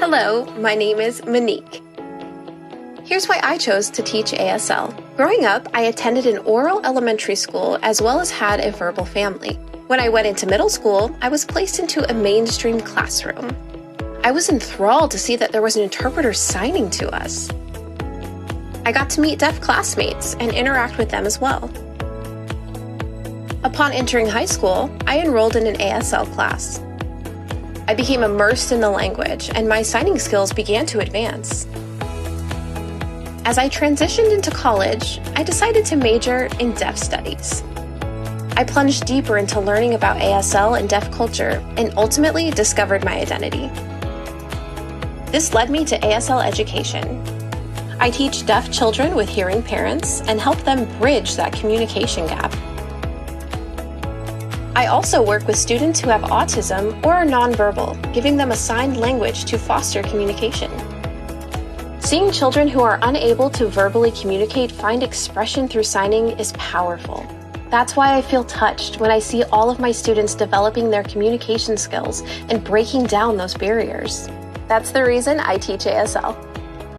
Hello, my name is Manik. Here's why I chose to teach ASL. Growing up, I attended an oral elementary school as well as had a verbal family. When I went into middle school, I was placed into a mainstream classroom. I was enthralled to see that there was an interpreter signing to us. I got to meet deaf classmates and interact with them as well. Upon entering high school, I enrolled in an ASL class. I became immersed in the language, and my signing skills began to advance. As I transitioned into college, I decided to major in deaf studies. I plunged deeper into learning about ASL and deaf culture, and ultimately discovered my identity. This led me to ASL education. I teach deaf children with hearing parents and help them bridge that communication gap. I also work with students who have autism or are nonverbal, giving them a signed language to foster communication. Seeing children who are unable to verbally communicate find expression through signing is powerful. That's why I feel touched when I see all of my students developing their communication skills and breaking down those barriers. That's the reason I teach ASL.